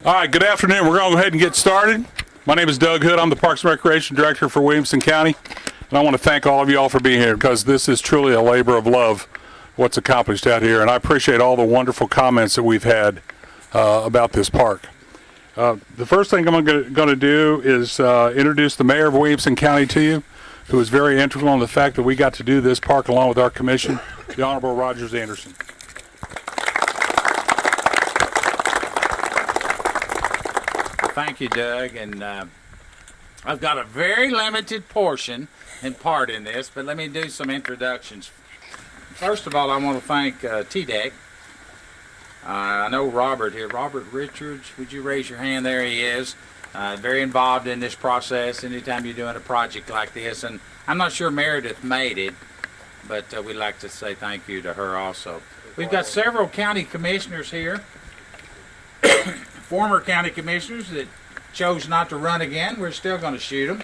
All right, good afternoon. We're going to go ahead and get started. My name is Doug Hood. I'm the Parks and Recreation Director for Williamson County. And I want to thank all of you all for being here because this is truly a labor of love, what's accomplished out here. And I appreciate all the wonderful comments that we've had about this park. The first thing I'm going to do is introduce the Mayor of Williamson County to you, who is very integral in the fact that we got to do this park along with our commission, the Honorable Rogers Anderson. Thank you, Doug, and I've got a very limited portion and part in this, but let me do some introductions. First of all, I want to thank TDEC. I know Robert here. Robert Richards, would you raise your hand? There he is. Very involved in this process anytime you're doing a project like this, and I'm not sure Meredith made it, but we'd like to say thank you to her also. We've got several county commissioners here. Former county commissioners that chose not to run again. We're still going to shoot them.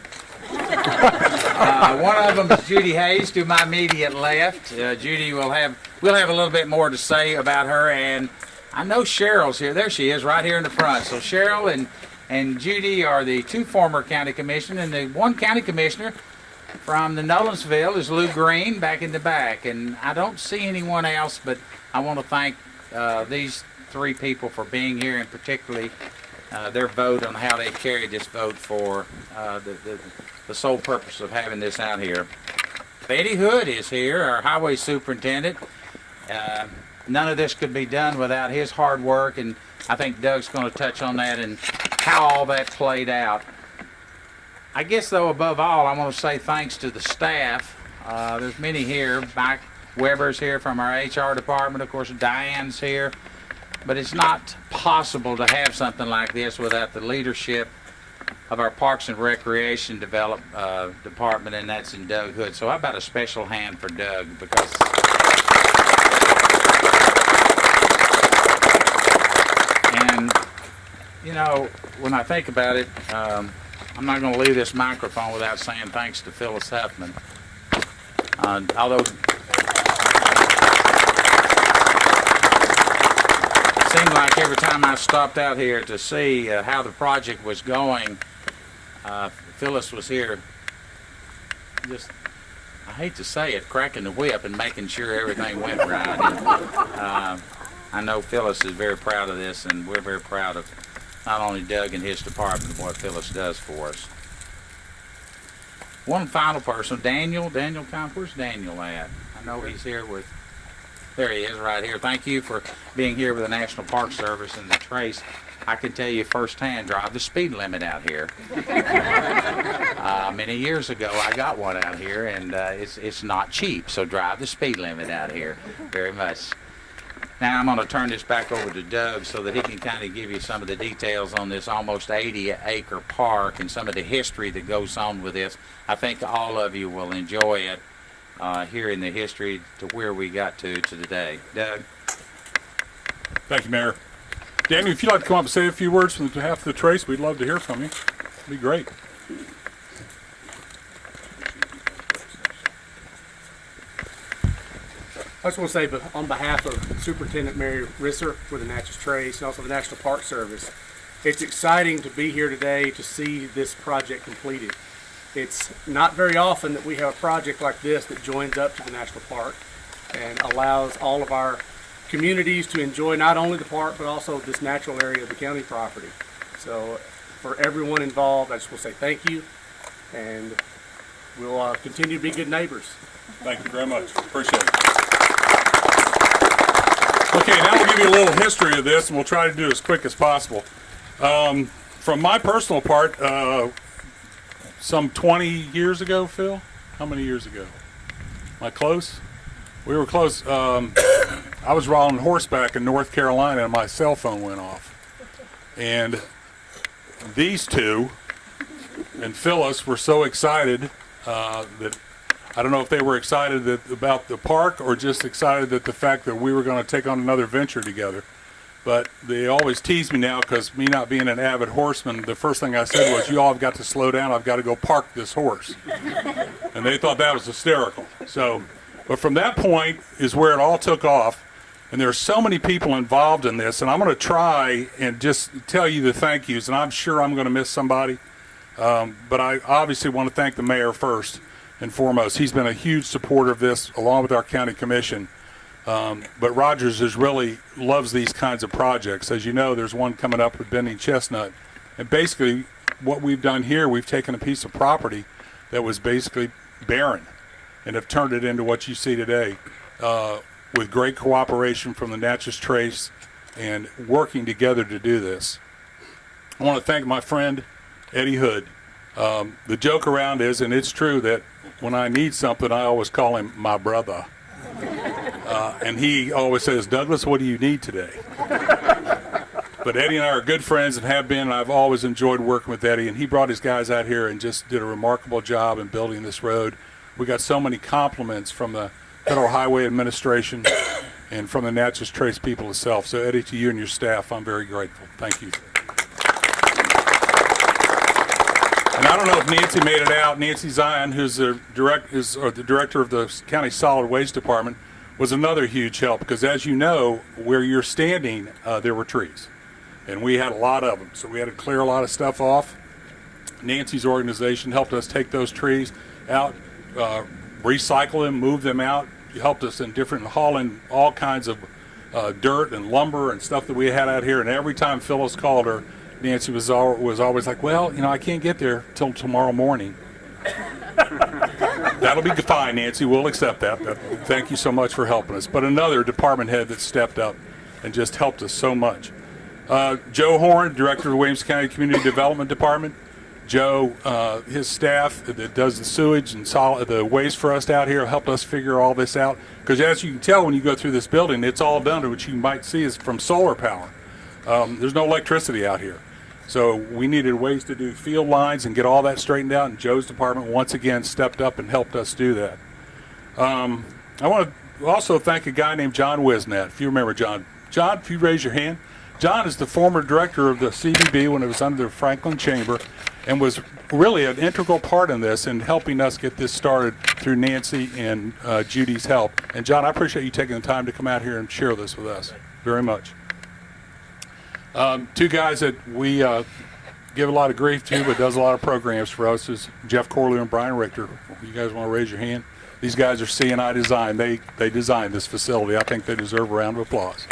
One of them is Judy Hayes to my immediate left. Judy we'll have a little bit more to say about her, and I know Cheryl's here. There she is, right here in the front. So Cheryl and Judy are the two former county commissioners, and the one county commissioner from the Nolensville is Lou Green back in the back. And I don't see anyone else, but I want to thank these three people for being here, and particularly their vote on how they carried this vote for the sole purpose of having this out here. Betty Hood is here, our highway superintendent. None of this could be done without his hard work, and I think Doug's going to touch on that and how all that played out. I guess, though, above all, I want to say thanks to the staff. There's many here. Mike Weber's here from our HR department. Of course, Diane's here. But it's not possible to have something like this without the leadership of our Parks and Recreation department, and that's in Doug Hood. So how about a special hand for Doug? Because and you know, when I think about it, I'm not going to leave this microphone without saying thanks to Phyllis Huffman. Although it seemed like every time I stopped out here to see how the project was going, Phyllis was here, just, I hate to say it, cracking the whip and making sure everything went right. And, I know Phyllis is very proud of this, and we're very proud of not only Doug and his department, but what Phyllis does for us. One final person, Daniel Camp, where's Daniel at? I know he's here with, there he is right here. Thank you for being here with the National Park Service and the Trace. I can tell you firsthand, drive the speed limit out here. Many years ago, I got one out here, and it's not cheap, so drive the speed limit out here very much. Now I'm going to turn this back over to Doug so that he can kind of give you some of the details on this almost 80-acre park and some of the history that goes on with this. I think all of you will enjoy it. Hearing the history to where we got to today. Doug? Thank you, Mayor. Daniel, if you'd like to come up and say a few words on behalf of the Trace, we'd love to hear from you. It'd be great. I just want to say, on behalf of Superintendent Mary Risser for the Natchez Trace and also the National Park Service, it's exciting to be here today to see this project completed. It's not very often that we have a project like this that joins up to the national park and allows all of our communities to enjoy not only the park but also this natural area of the county property. So for everyone involved, I just want to say thank you, and we'll continue to be good neighbors. Thank you very much. Appreciate it. Okay, now we'll give you a little history of this, and we'll try to do it as quick as possible. From my personal part, some 20 years ago, Phil? How many years ago? Am I close? We were close. I was riding horseback in North Carolina and my cell phone went off. And these two and Phyllis were so excited that I don't know if they were excited about the park or just excited that the fact that we were going to take on another venture together. But they always tease me now because me not being an avid horseman, the first thing I said was, you all have got to slow down. I've got to go park this horse. And they thought that was hysterical. So, but from that point is where it all took off. And there are so many people involved in this, and I'm going to try and just tell you the thank yous, and I'm sure I'm going to miss somebody. But I obviously want to thank the mayor first and foremost. He's been a huge supporter of this, along with our county commission. But Rogers really loves these kinds of projects. As you know, there's one coming up with Bending Chestnut. And basically, what we've done here, we've taken a piece of property that was basically barren and have turned it into what you see today, with great cooperation from the Natchez Trace and working together to do this. I want to thank my friend Eddie Hood. The joke around is, and it's true, that when I need something, I always call him my brother. And he always says, Douglas, what do you need today? But Eddie and I are good friends and have been, and I've always enjoyed working with Eddie, and he brought his guys out here and just did a remarkable job in building this road. We got so many compliments from the Federal Highway Administration and from the Natchez Trace people itself. So Eddie, to you and your staff, I'm very grateful. Thank you. And I don't know if Nancy made it out. Nancy Zion, who's the director of the County Solid Waste Department, was another huge help, because as you know, where you're standing, there were trees. And we had a lot of them, so we had to clear a lot of stuff off. Nancy's organization helped us take those trees out, recycle them, move them out. She helped us in hauling all kinds of dirt and lumber and stuff that we had out here. And every time Phyllis called her, Nancy was always like, well, I can't get there till tomorrow morning. That'll be fine, Nancy. We'll accept that. Thank you so much for helping us. But another department head that stepped up and just helped us so much. Joe Horn, director of the Williamson County Community Development Department. Joe, his staff that does the sewage and the waste for us out here, helped us figure all this out. Because as you can tell when you go through this building, it's all done, which you might see is from solar power. There's no electricity out here. So we needed ways to do field lines and get all that straightened out, and Joe's department once again stepped up and helped us do that. I want to also thank a guy named John Wisnat, if you remember John. John, if you raise your hand. John is the former director of the CBB when it was under the Franklin Chamber, and was really an integral part in this and helping us get this started through Nancy and Judy's help. And John, I appreciate you taking the time to come out here and share this with us very much. Two guys that we give a lot of grief to, but does a lot of programs for us, is Jeff Corley and Brian Richter. You guys want to raise your hand? These guys are C&I Design. They designed this facility. I think they deserve a round of applause.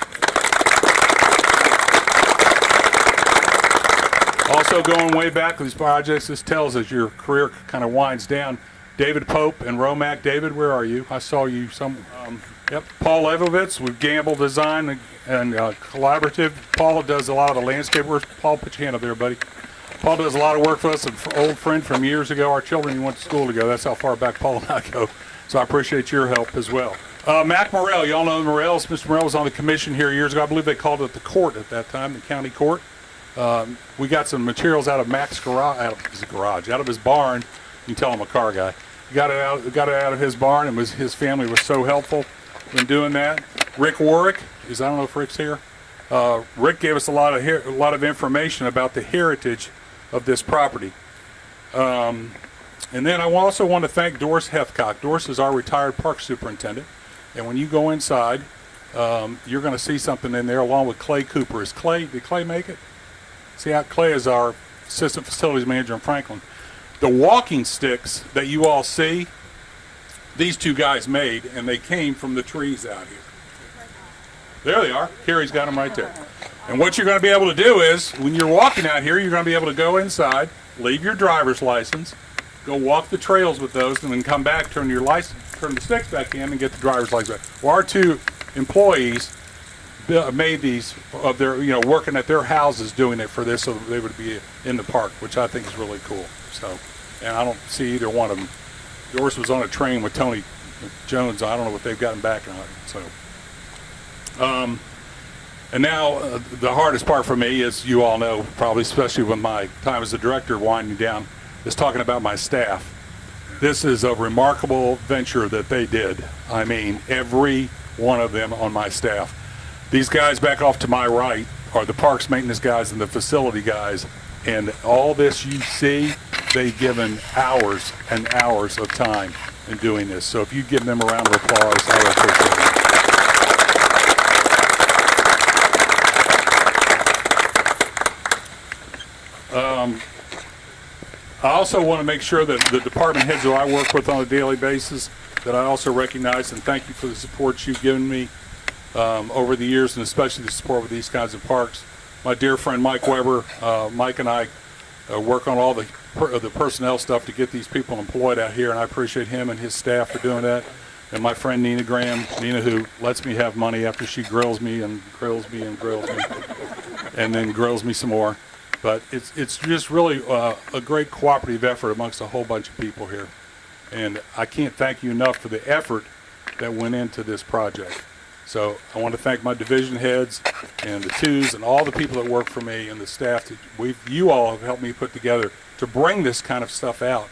Also going way back with these projects, this tells as your career kind of winds down. David Pope and Romac. David, where are you? I saw you some. Yep. Paul Levovitz with Gamble Design and Collaborative. Paul does a lot of the landscape work. Paul, put your hand up there, buddy. Paul does a lot of work for us, an old friend from years ago. Our children went to school together. That's how far back Paul and I go. So I appreciate your help as well. Mac Morrell, y'all know Morrell's. Mr. Morrell was on the commission here years ago. I believe they called it the court at that time, the county court. We got some materials out of Mac's garage, out of his barn. You can tell I'm a car guy. Got it out of his barn, and his family was so helpful in doing that. Rick Warwick I don't know if Rick's here. Rick gave us a lot of information about the heritage of this property. And then I also want to thank Doris Hethcock. Doris is our retired park superintendent, and when you go inside, you're going to see something in there along with Clay Cooper. Did Clay make it? See, Clay is our assistant facilities manager in Franklin. The walking sticks that you all see, these two guys made, and they came from the trees out here. There they are. Carrie's got them right there. And what you're going to be able to do is, when you're walking out here, you're going to be able to go inside, leave your driver's license, go walk the trails with those, and then come back, turn the sticks back in, and get the driver's license back. Well, our two employees made these of their, working at their houses doing it for this, so that they would be in the park, which I think is really cool. So, and I don't see either one of them. Doris was on a train with Tony Jones. I don't know what they've gotten back on it. So, and now the hardest part for me, as you all know, probably especially when my time as the director winding down, is talking about my staff. This is a remarkable venture that they did. I mean, every one of them on my staff. These guys back off to my right are the parks maintenance guys and the facility guys, and all this you see, they've given hours and hours of time in doing this. So if you give them a round of applause, I would appreciate it. I also want to make sure that the department heads who I work with on a daily basis, that I also recognize and thank you for the support you've given me over the years, and especially the support with these kinds of parks. My dear friend Mike Weber, Mike and I work on all the personnel stuff to get these people employed out here, and I appreciate him and his staff for doing that. And my friend Nina Graham, Nina, who lets me have money after she grills me and grills me and grills me, and then grills me some more. But it's just really a great cooperative effort amongst a whole bunch of people here. And I can't thank you enough for the effort that went into this project. So I want to thank my division heads and the twos and all the people that work for me and the staff that you all have helped me put together to bring this kind of stuff out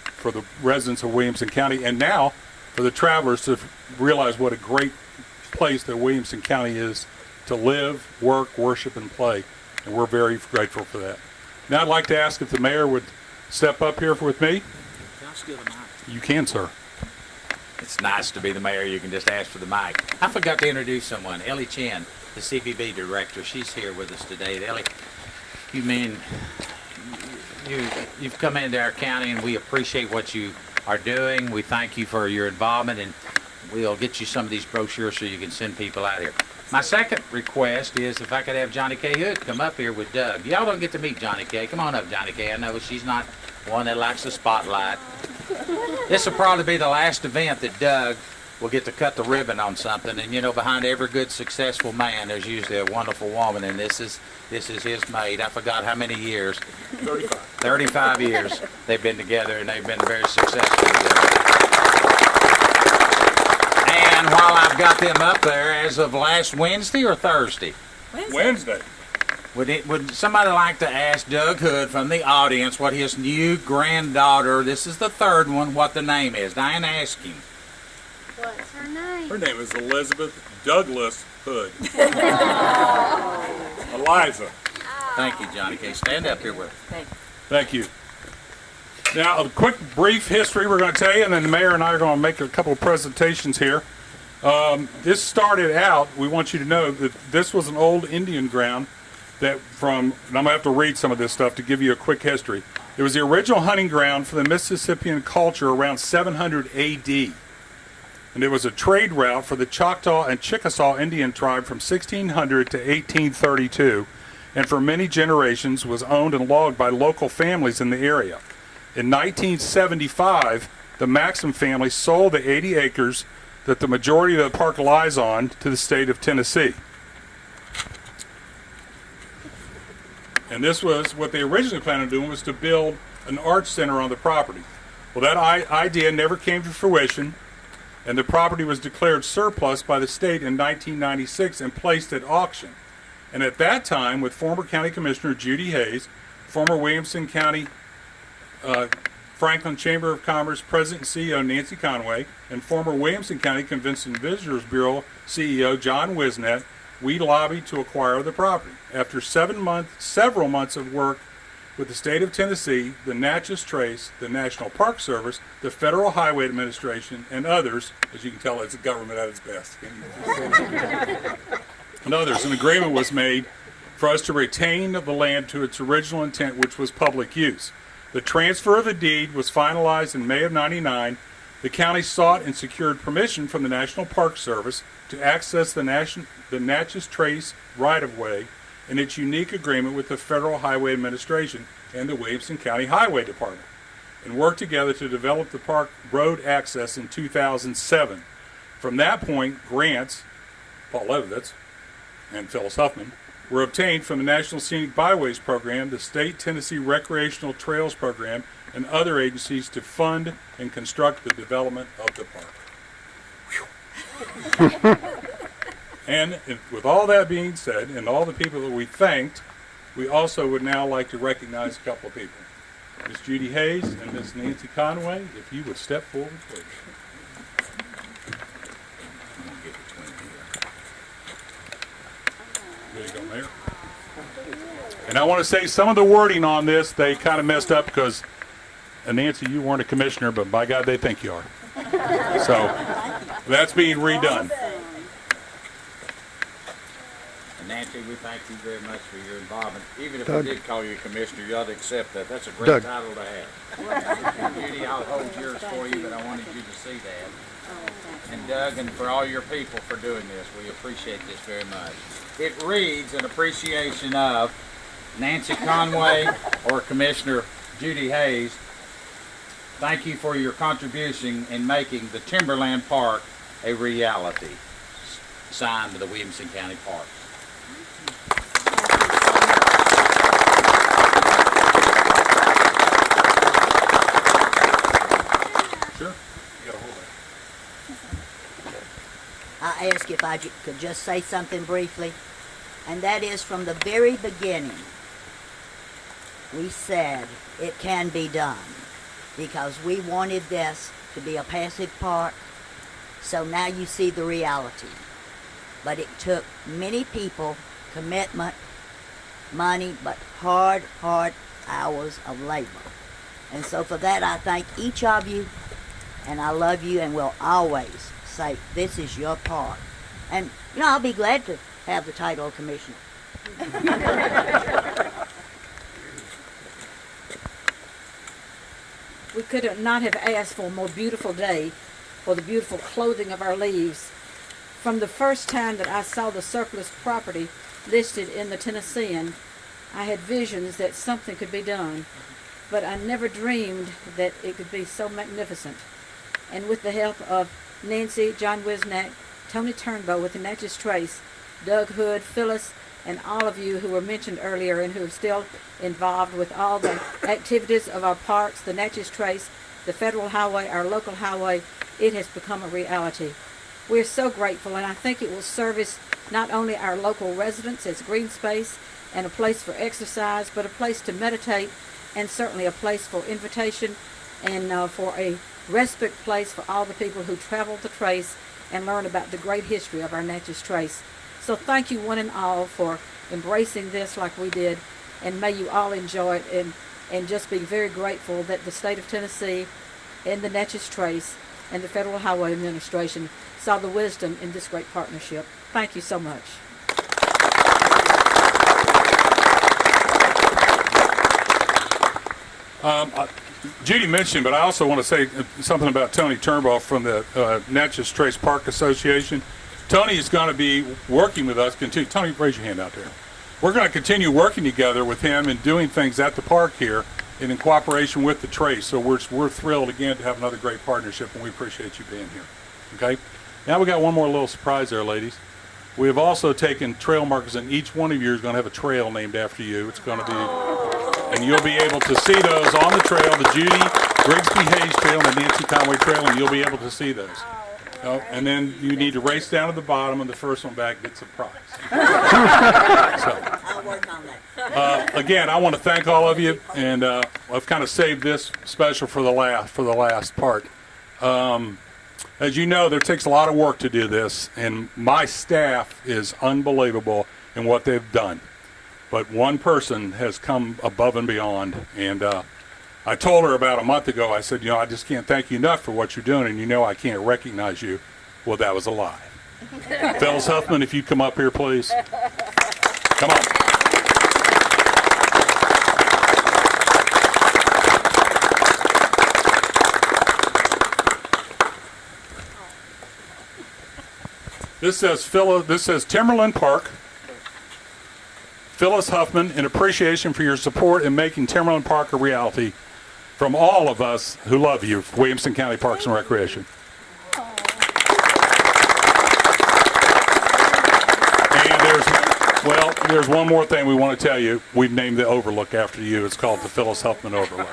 for the residents of Williamson County, and now for the travelers to realize what a great place that Williamson County is to live, work, worship, and play. And we're very grateful for that. Now I'd like to ask if the mayor would step up here with me. Can I steal the mic? You can, sir. It's nice to be the mayor. You can just ask for the mic. I forgot to introduce someone. Ellie Chen, the CVB director. She's here with us today. Ellie, you've come into our county, and we appreciate what you are doing. We thank you for your involvement, and we'll get you some of these brochures so you can send people out here. My second request is if I could have Johnny K. Hood come up here with Doug. Y'all don't get to meet Johnny K. Come on up, Johnny K. I know she's not one that likes the spotlight. This will probably be the last event that Doug will get to cut the ribbon on something. And you know, behind every good, successful man, there's usually a wonderful woman, and this is his maid. I forgot how many years. 35. 35 years they've been together, and they've been very successful together. And while I've got them up there, as of last Wednesday or Thursday? Wednesday. Would somebody like to ask Doug Hood from the audience what his new granddaughter, this is the third one, what the name is? Diane, ask him. What's her name? Her name is Elizabeth Douglas Hood. Eliza. Thank you, Johnny K. Stand up here with us. Thank you. Now, a quick, brief history we're going to tell you, and then the mayor and I are going to make a couple of presentations here. This started out, we want you to know that this was an old Indian ground and I'm going to have to read some of this stuff to give you a quick history. It was the original hunting ground for the Mississippian culture around 700 AD. And it was a trade route for the Choctaw and Chickasaw Indian tribe from 1600 to 1832, and for many generations was owned and logged by local families in the area. In 1975, the Maxim family sold the 80 acres that the majority of the park lies on to the state of Tennessee. And this was what they originally planned on doing, was to build an arts center on the property. Well, that idea never came to fruition, and the property was declared surplus by the state in 1996 and placed at auction. And at that time, with former County Commissioner Judy Hayes, former Williamson County Franklin Chamber of Commerce President and CEO Nancy Conway, and former Williamson County Convention and Visitors Bureau CEO John Wisnett, we lobbied to acquire the property. After several months of work with the state of Tennessee, the Natchez Trace, the National Park Service, the Federal Highway Administration, and others, as you can tell, it's a government at its best, and others, an agreement was made for us to retain the land to its original intent, which was public use. The transfer of the deed was finalized in May of '99. The county sought and secured permission from the National Park Service to access the Natchez Trace right-of-way in its unique agreement with the Federal Highway Administration and the Williamson County Highway Department, and work together to develop the park road access in 2007. From that point, grants, Paul Levitz and Phyllis Huffman, were obtained from the National Scenic Byways Program, the State Tennessee Recreational Trails Program, and other agencies to fund and construct the development of the park. And with all that being said, and all the people that we thanked, we also would now like to recognize a couple of people. Ms. Judy Hayes and Ms. Nancy Conway, if you would step forward, please. There you go, Mayor. And I want to say some of the wording on this, they kind of messed up because, Nancy, you weren't a commissioner, but by God, they think you are. So that's being redone. Nancy, we thank you very much for your involvement. Even if Doug. we did call you a commissioner, you ought to accept that. That's a great Doug. title to have. Judy, I'll hold yours for you, but I wanted you to see that. And Doug, and for all your people for doing this, we appreciate this very much. It reads an appreciation of Nancy Conway or Commissioner Judy Hayes. Thank you for your contribution in making the Timberland Park a reality. Signed to the Williamson County Parks. Sure. You gotta hold that. I ask if I could just say something briefly, and that is from the very beginning, we said it can be done because we wanted this to be a passive park, so now you see the reality. But it took many people, commitment, money, but hard hours of labor. And so for that, I thank each of you, and I love you, and will always say, this is your park. And, you know, I'll be glad to have the title of commissioner. We could not have asked for a more beautiful day for the beautiful clothing of our leaves. From the first time that I saw the surplus property listed in the Tennessean, I had visions that something could be done, but I never dreamed that it could be so magnificent. And with the help of Nancy, John Wisnack, Tony Turnbow with the Natchez Trace, Doug Hood, Phyllis, and all of you who were mentioned earlier and who are still involved with all the activities of our parks, the Natchez Trace, the federal highway, our local highway, it has become a reality. We're so grateful, and I think it will service not only our local residents as green space and a place for exercise, but a place to meditate, and certainly a place for invitation and for a respite place for all the people who travel the Trace and learn about the great history of our Natchez Trace. So thank you one and all for embracing this like we did, and may you all enjoy it, and just be very grateful that the state of Tennessee and the Natchez Trace and the Federal Highway Administration saw the wisdom in this great partnership. Thank you so much. Judy mentioned, but I also want to say something about Tony Turnbow from the Natchez Trace Park Association. Tony is going to be working with us. Tony, raise your hand out there. We're going to continue working together with him and doing things at the park here and in cooperation with the Trace. So we're thrilled again to have another great partnership, and we appreciate you being here. Okay? Now we got one more little surprise there, ladies. We have also taken trail markers, and each one of you is going to have a trail named after you. It's going to be, and you'll be able to see those on the trail, the Judy Grigsby Hayes Trail and the Nancy Conway Trail, and you'll be able to see those. Oh, and then you need to race down to the bottom, and the first one back gets a prize. I'll work on that. Again, I want to thank all of you, and I've kind of saved this special for the last part. As you know, there takes a lot of work to do this, and my staff is unbelievable in what they've done. But one person has come above and beyond, and I told her about a month ago, I said, I just can't thank you enough for what you're doing, and I can't recognize you. Well, that was a lie. Phyllis Huffman, if you'd come up here, please. Come on. This says Timberland Park. Phyllis Huffman, in appreciation for your support in making Timberland Park a reality, from all of us who love you, Williamson County Parks and Recreation. And there's one more thing we want to tell you. We've named the overlook after you. It's called the Phyllis Huffman Overlook.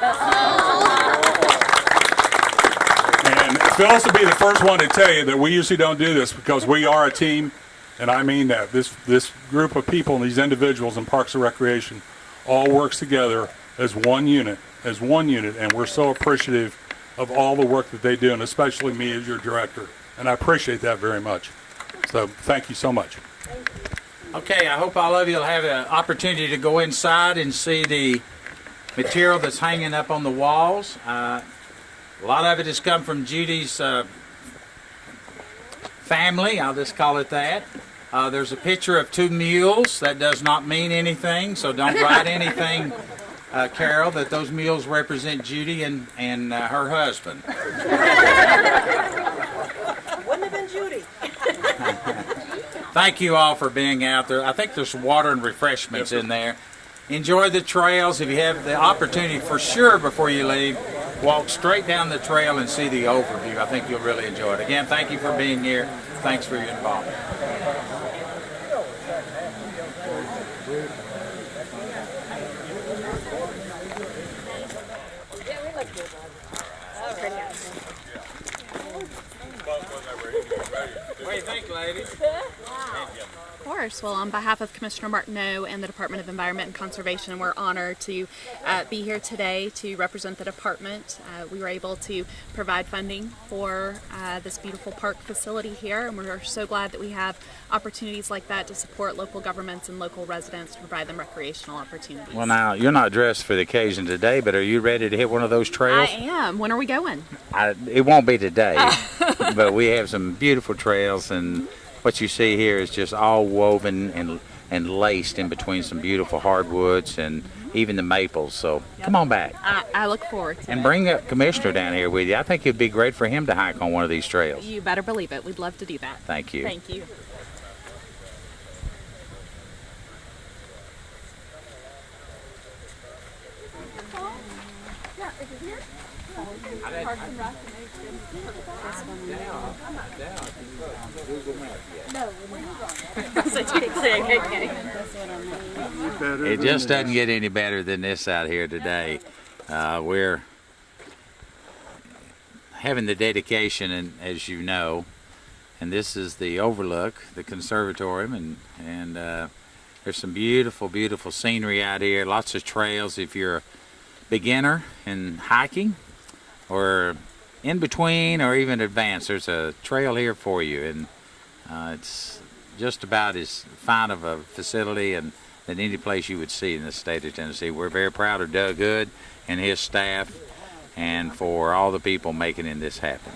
And Phyllis will be the first one to tell you that we usually don't do this because we are a team, and I mean that. This group of people and these individuals in Parks and Recreation all works together as one unit, and we're so appreciative of all the work that they do, and especially me as your director. And I appreciate that very much. So thank you so much. Okay, I hope all of you will have an opportunity to go inside and see the material that's hanging up on the walls. A lot of it has come from Judy's family, I'll just call it that. There's a picture of two mules. That does not mean anything, so don't write anything, Carol, that those mules represent Judy and her husband. Wouldn't have been Judy. Thank you all for being out there. I think there's water and refreshments in there. Enjoy the trails. If you have the opportunity, for sure, before you leave, walk straight down the trail and see the overview. I think you'll really enjoy it. Again, thank you for being here. Thanks for your involvement. What do you think, ladies? Of course. Well, on behalf of Commissioner Martineau and the Department of Environment and Conservation, we're honored to be here today to represent the department. We were able to provide funding for this beautiful park facility here, and we're so glad that we have opportunities like that to support local governments and local residents to provide them recreational opportunities. Well, now, you're not dressed for the occasion today, but are you ready to hit one of those trails? I am. When are we going? It won't be today, but we have some beautiful trails, and what you see here is just all woven and laced in between some beautiful hardwoods and even the maples. So come on back. I look forward to And it. bring a commissioner down here with you. I think it'd be great for him to hike on one of these trails. You better believe it. We'd love to do that. Thank you. Thank you. It just doesn't get any better than this out here today. We're having the dedication, and as you know, and this is the overlook, the conservatorium, and there's some beautiful, beautiful scenery out here. Lots of trails if you're a beginner in hiking, or in between, or even advanced. There's a trail here for you, and it's just about as fine of a facility than any place you would see in the state of Tennessee. We're very proud of Doug Hood and his staff, and for all the people making this happen.